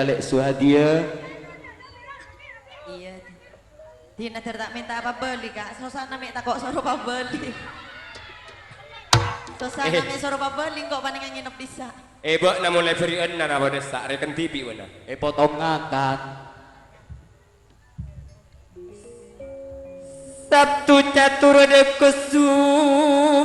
Lek Suhadia. Iya. Dina tak minta apa beli kak. Susana minta kok suruh apa beli. Susana minta suruh apa beli kok paling nginep bisa. Bok namun leverian nana pada sak reken TV mana. Potongan kan. Sabtu catur de kusuma.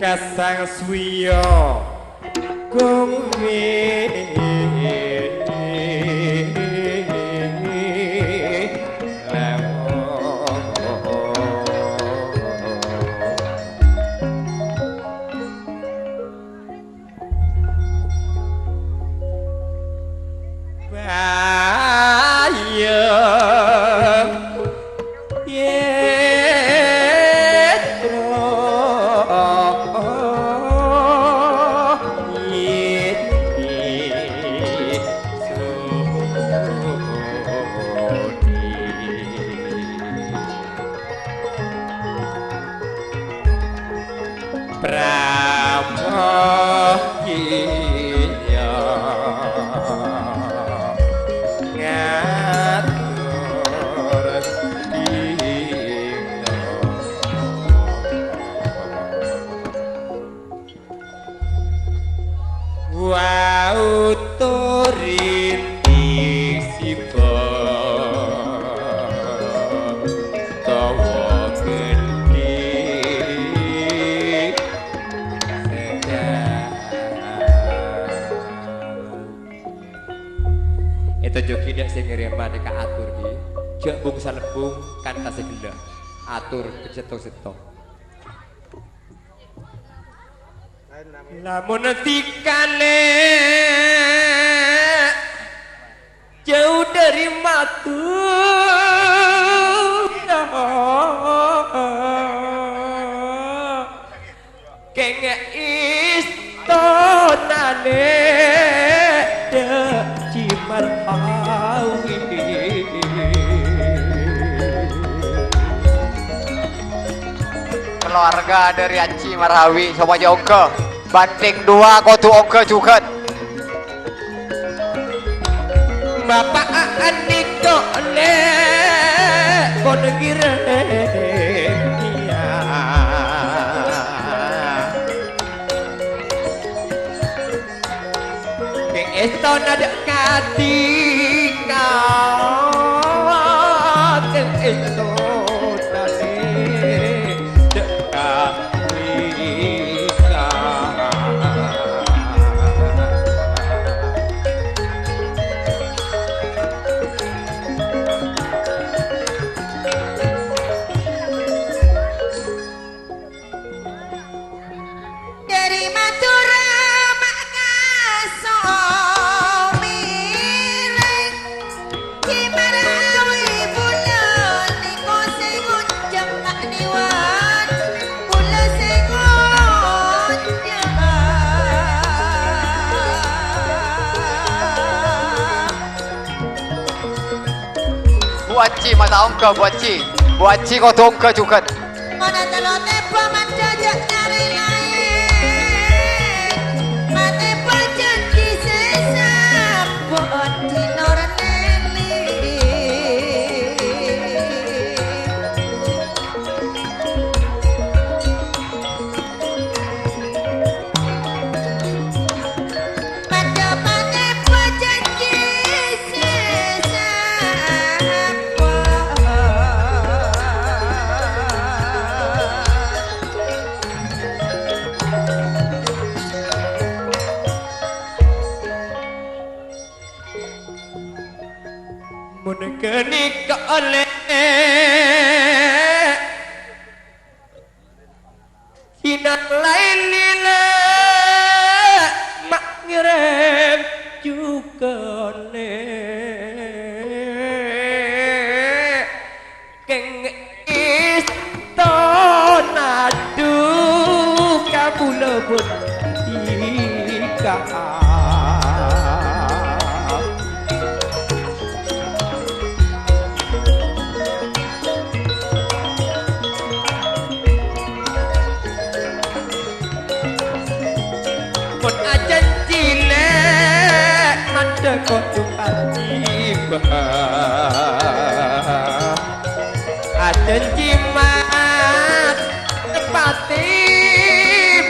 Kasang swiyo gongwe atur cetok-cetok lamun tikane jauh dari matu kenge istonane de Cimarhawi keluarga dari Aci Marhawi semuanya oke banding 2 kudu oke juga Bapak Andiko le konegire iya ke eston ada katika ke eston buaci mata ongke buaci kudu ongke juga Mana telote paman jajak nyari lain jika một chân chi lệ mắt đời con chúng ta chi mà chân chi mà ba tim